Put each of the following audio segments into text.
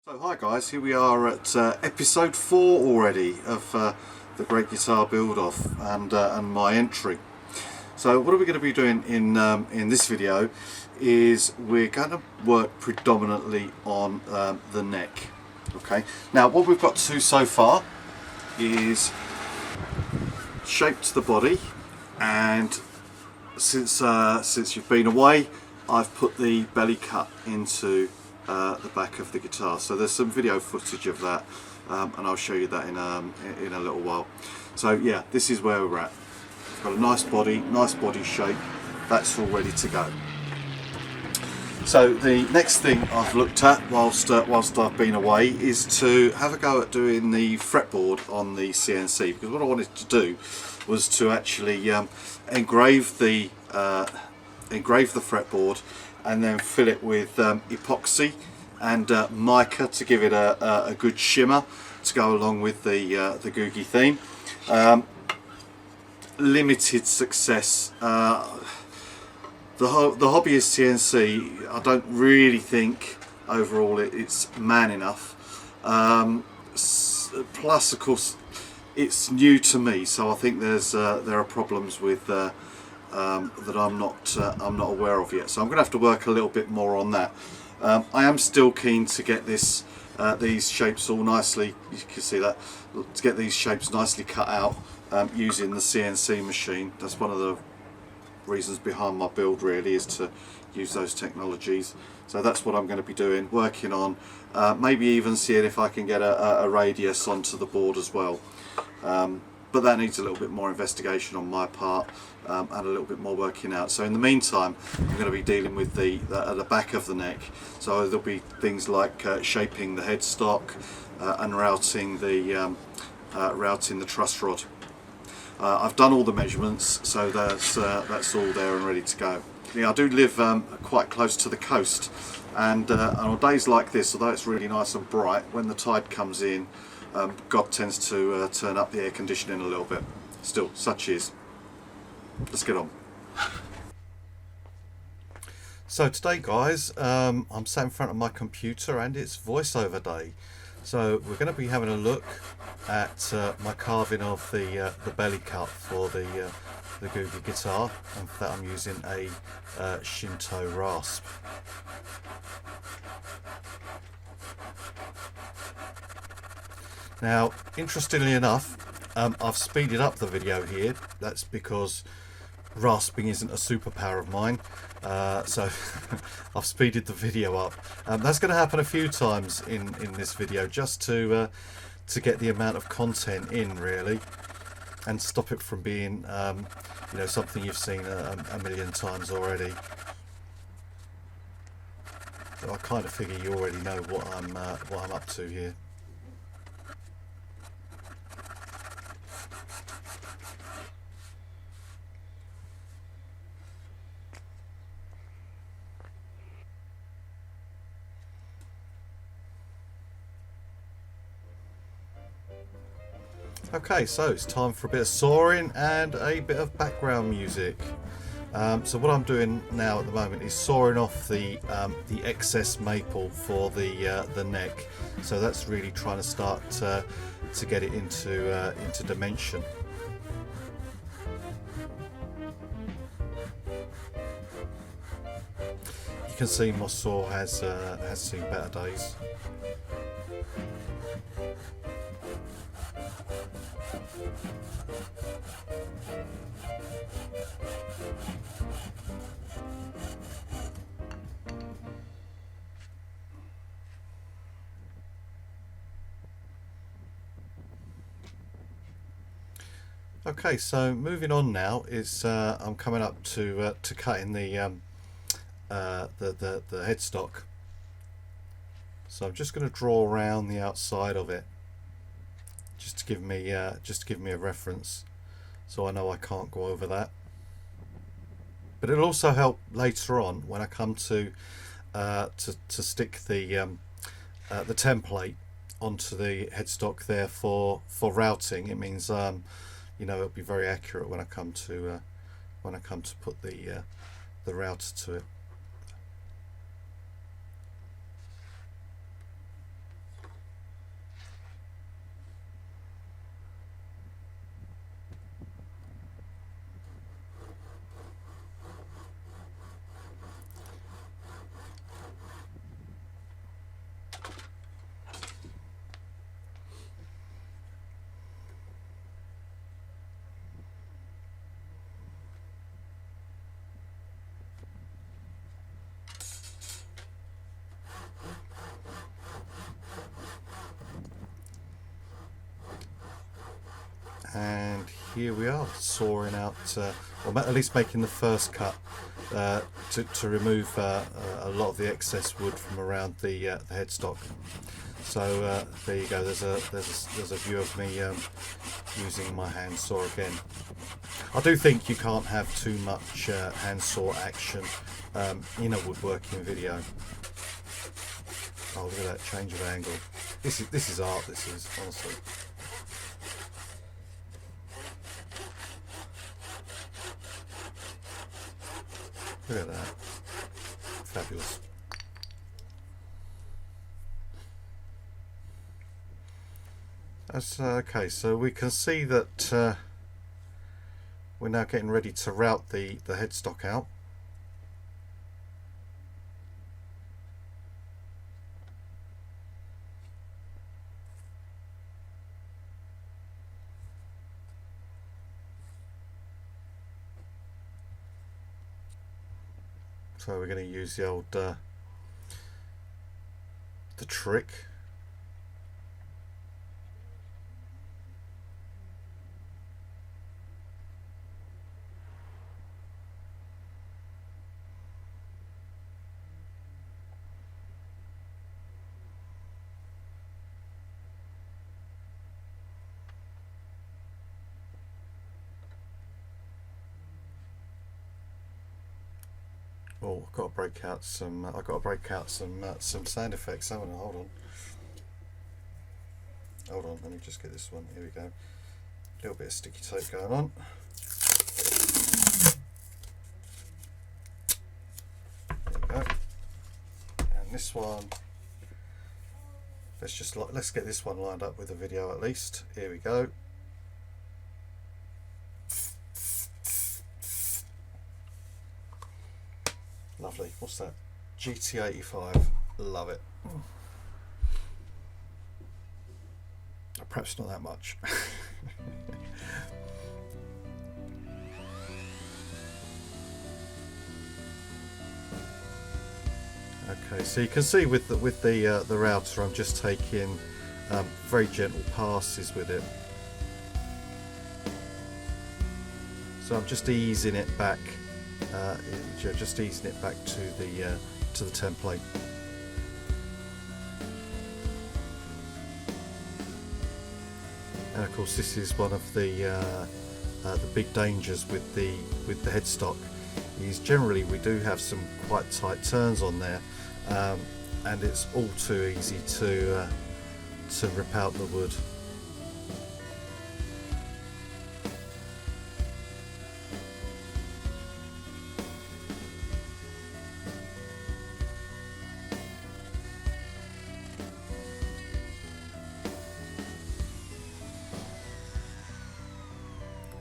So hi guys, here we are at episode 4 already of the Great Guitar Build Off and my entry. So what are we going to be doing in this video is we're going to work predominantly on the neck. Okay, now what we've got to do so far is shaped the body, and since you've been away I've put the belly cut into the back of the guitar, so there's some video footage of that, and I'll show you that in a little while. So yeah, this is where we're at. It's got a nice body shape. That's all ready to go. So the next thing I've looked at whilst I've been away is to have a go at doing the fretboard on the CNC, because what I wanted to do was to actually engrave the fretboard and then fill it with epoxy and mica to give it a good shimmer to go along with the GOOGIE theme. Limited success. The hobbyist CNC, I don't really think overall it's man enough. Plus, of course, it's new to me, so I think there are problems with that I'm not aware of yet. So I'm going to have to work a little bit more on that. I am still keen to get these shapes all nicely. You can see that, to get these shapes nicely cut out using the CNC machine. That's one of the reasons behind my build, really, is to use those technologies. So that's what I'm going to be doing, working on maybe even seeing if I can get a radius onto the board as well. But that needs a little bit more investigation on my part and a little bit more working out. So in the meantime, I'm going to be dealing with the back of the neck. So there'll be things like shaping the headstock and routing the truss rod. I've done all the measurements, so that's all there and ready to go. Yeah, I do live quite close to the coast, and on days like this, although it's really nice and bright, when the tide comes in, God tends to turn up the air conditioning a little bit. Still, such is. Let's get on. So today, guys, I'm sat in front of my computer and it's voiceover day. So we're going to be having a look at my carving of the belly cut for the GOOGIE guitar, and for that I'm using a Shinto rasp. Now, interestingly enough, I've speeded up the video here. That's because rasping isn't a superpower of mine, so I've speeded the video up. That's going to happen a few times in this video, just to get the amount of content in, really, and stop it from being something you've seen a million times already. So I kind of figure you already know what I'm up to here. Okay, so it's time for a bit of sawing and a bit of background music. So what I'm doing now at the moment is sawing off the excess maple for the neck. So that's really trying to start to get it into dimension. You can see my saw has seen better days. Okay, so moving on now is I'm coming up to cutting the headstock. So I'm just going to draw around the outside of it, just to give me a reference, so I know I can't go over that. But it'll also help later on when I come to stick the template onto the headstock there for routing. It means it'll be very accurate when I come to put the router to it. And here we are, sawing out, or at least making the first cut to remove a lot of the excess wood from around the headstock. So there you go. There's a view of me using my hand saw again. I do think you can't have too much hand saw action in a woodworking video. Oh, look at that change of angle. This is art. This is, honestly. Look at that. Fabulous. That's okay, so we can see that we're now getting ready to route the headstock out. So we're going to use the old the trick. Oh, I've got to break out some. I've got to break out some sound effects, haven't I? Hold on. Hold on. Let me just get this one. Here we go. A little bit of sticky tape going on. There we go. And this one. Let's get this one lined up with the video at least. Here we go. Lovely. What's that? GT85. Love it. Perhaps not that much. Okay, so you can see with the router, I'm just taking very gentle passes with it. So I'm just easing it back. Just easing it back to the template. And of course, this is one of the big dangers with the headstock. Is generally we do have some quite tight turns on there, and it's all too easy to rip out the wood.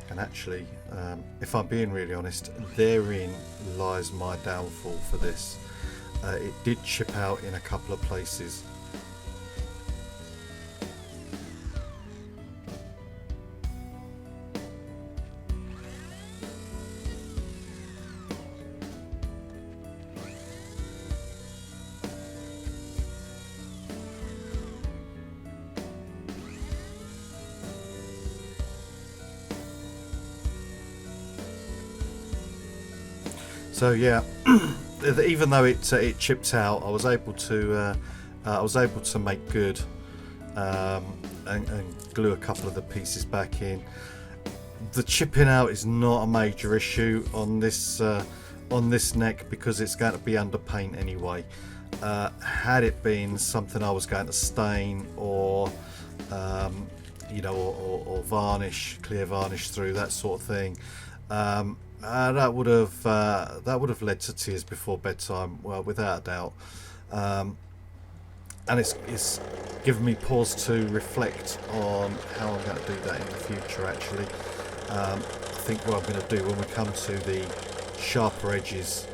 And actually, if I'm being really honest, therein lies my downfall for this. It did chip out in a couple of places. So yeah, even though it chipped out, I was able to make good and glue a couple of the pieces back in. The chipping out is not a major issue on this neck because it's going to be under paint anyway. Had it been something I was going to stain or or varnish, clear varnish through, that sort of thing. That would have led to tears before bedtime, well, without a doubt. And it's given me pause to reflect on how I'm going to do that in the future. Actually, I think what I'm going to do when we come to the sharper edges,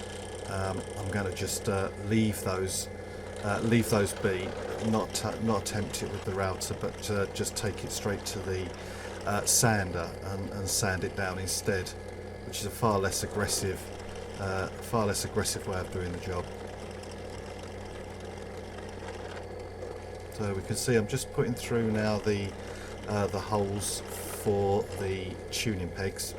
I'm going to just leave those be, not attempt it with the router, but just take it straight to the sander and sand it down instead, which is a far less aggressive way of doing the job. So we can see I'm just putting through now the holes for the tuning pegs.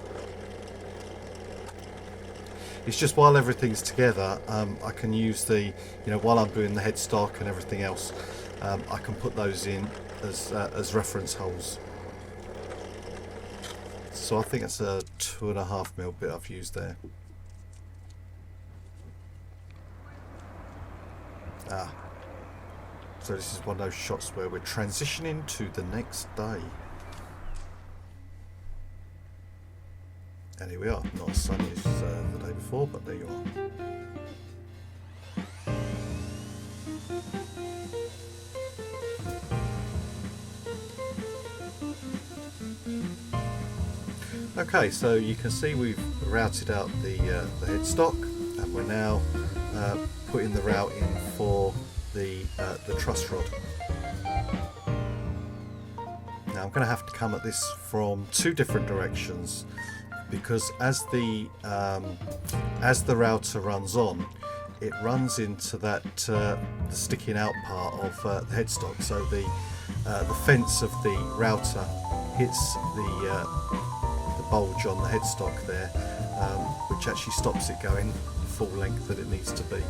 It's just while everything's together, I can use the, while I'm doing the headstock and everything else, I can put those in as reference holes. So I think it's a 2.5mm bit I've used there. So this is one of those shots where we're transitioning to the next day. And here we are, not as sunny as the day before, but there you are. Okay, so you can see we've routed out the headstock, and we're now putting the route in for the truss rod. Now I'm going to have to come at this from two different directions, because as the router runs on, it runs into that the sticking out part of the headstock. So the fence of the router hits the bulge on the headstock there, which actually stops it going the full length that it needs to be.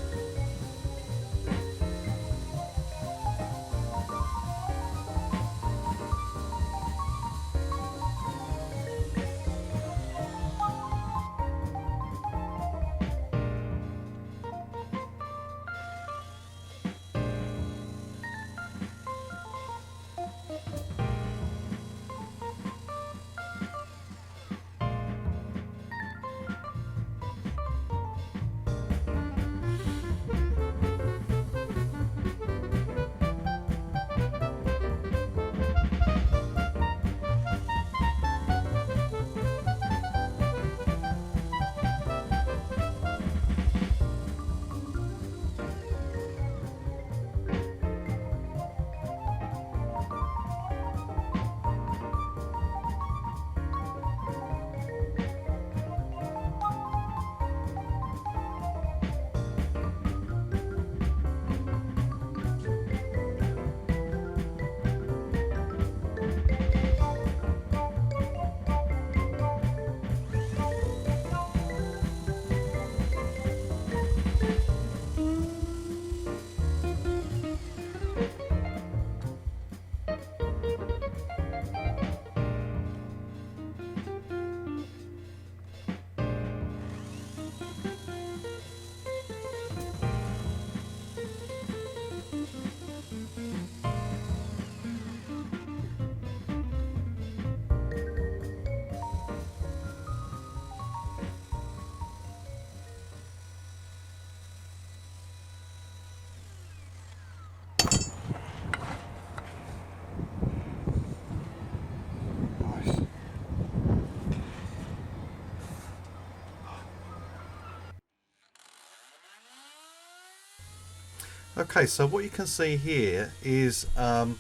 Okay, so what you can see here is I'm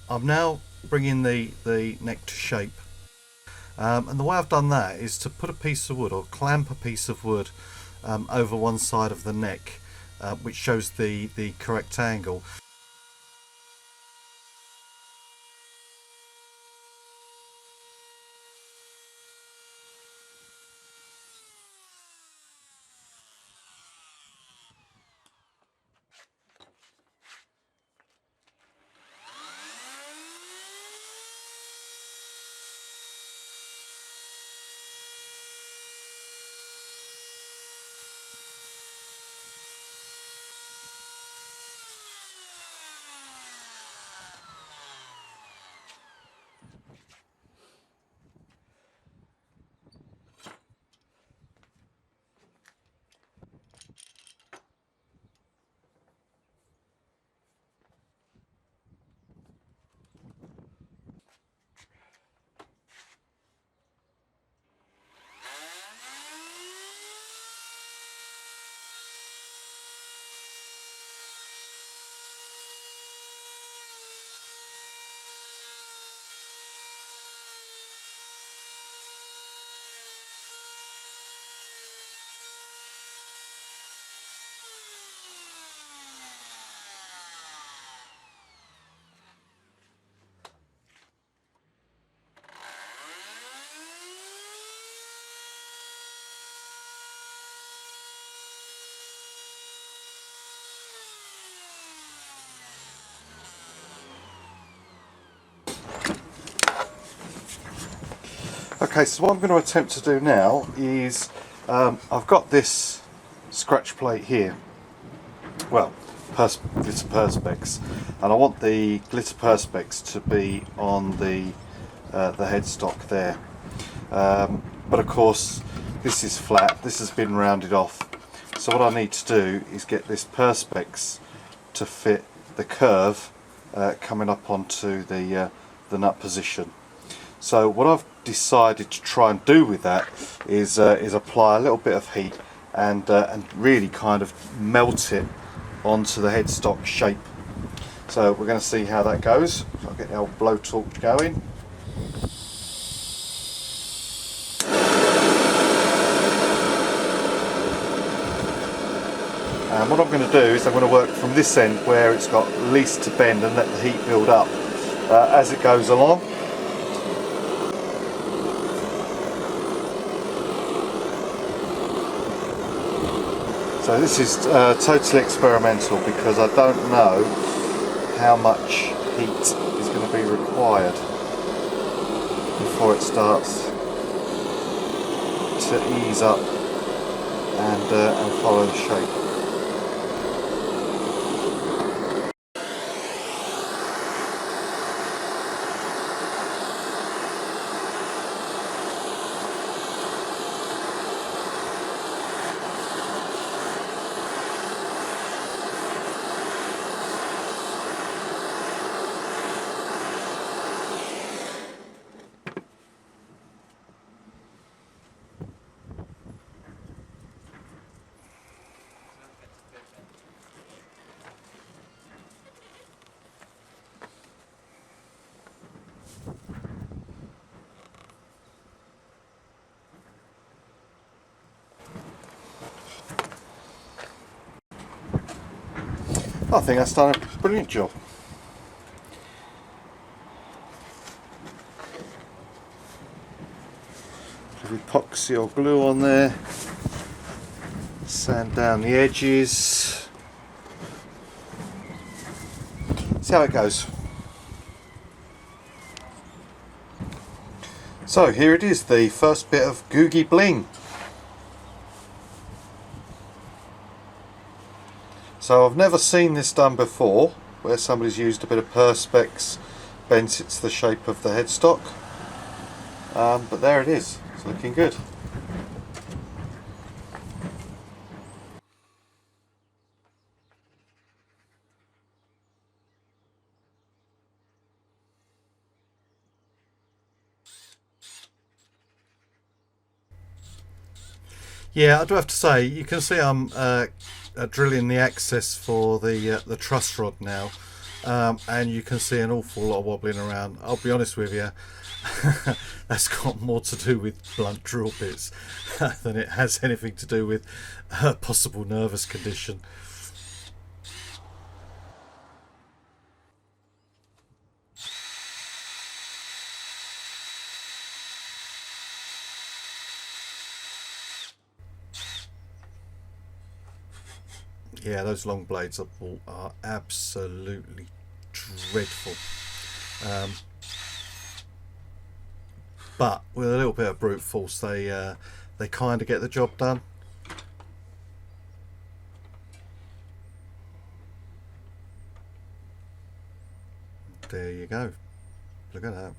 now bringing the neck to shape, and the way I've done that is to put a piece of wood, or clamp a piece of wood over one side of the neck, which shows the correct angle. Okay, so what I'm going to attempt to do now is I've got this scratch plate here, well, glitter perspex, and I want the glitter perspex to be on the headstock there, but of course this is flat, this has been rounded off, so what I need to do is get this perspex to fit the curve coming up onto the nut position. So what I've decided to try and do with that is apply a little bit of heat and really kind of melt it onto the headstock shape. So we're going to see how that goes. So I'll get the old blowtorch going. And what I'm going to do is I'm going to work from this end where it's got least to bend and let the heat build up as it goes along. So this is totally experimental because I don't know how much heat is going to be required before it starts to ease up and follow the shape. I think that's done a brilliant job. With epoxy or glue on there, sand down the edges, see how it goes. So here it is, the first bit of GOOGIE bling. So I've never seen this done before, where somebody's used a bit of perspex, bent it to the shape of the headstock, but there it is, it's looking good. Yeah, I do have to say, you can see I'm drilling the access for the truss rod now, and you can see an awful lot of wobbling around. I'll be honest with you, that's got more to do with blunt drill bits than it has anything to do with a possible nervous condition. Yeah, those long blades I bought are absolutely dreadful. But with a little bit of brute force, they kind of get the job done. There you go. Look at that.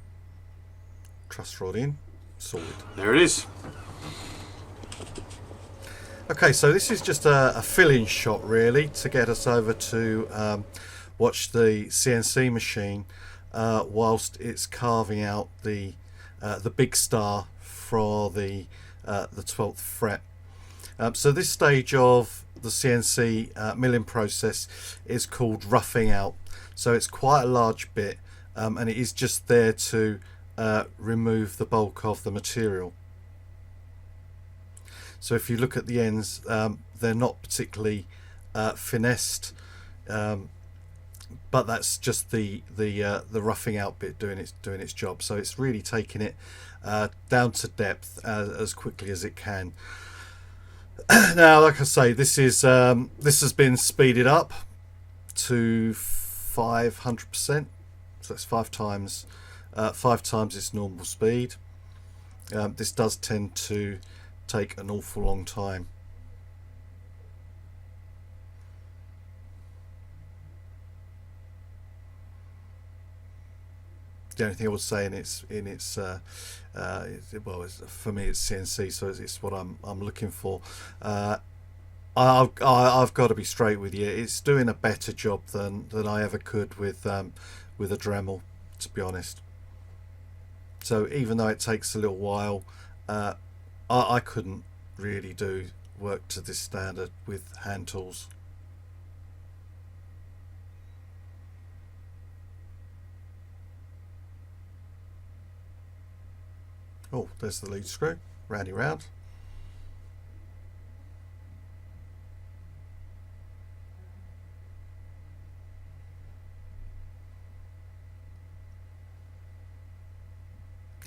Truss rod in, sorted. There it is. Okay, so this is just a fill-in shot really to get us over to watch the CNC machine whilst it's carving out the big star for the 12th fret. So this stage of the CNC milling process is called roughing out. So it's quite a large bit, and it is just there to remove the bulk of the material. So if you look at the ends, they're not particularly finessed, but that's just the roughing out bit doing its job. So it's really taking it down to depth as quickly as it can. Now, like I say, this has been speeded up to 500%, so that's five times its normal speed. this does tend to take an awful long time. The only thing I would say well, for me it's CNC, so it's what I'm looking for. I've got to be straight with you. It's doing a better job than I ever could with a Dremel, to be honest. So even though it takes a little while, I couldn't really do work to this standard with hand tools. Oh, there's the lead screw, roundy round.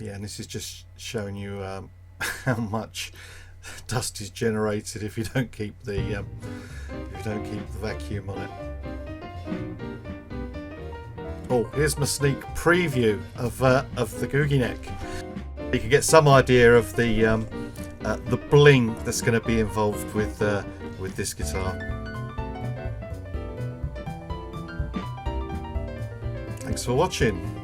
Yeah, and this is just showing you how much dust is generated if you don't keep the vacuum on it. Oh, here's my sneak preview of the GOOGIE neck. You can get some idea of the bling that's going to be involved with this guitar. Thanks for watching.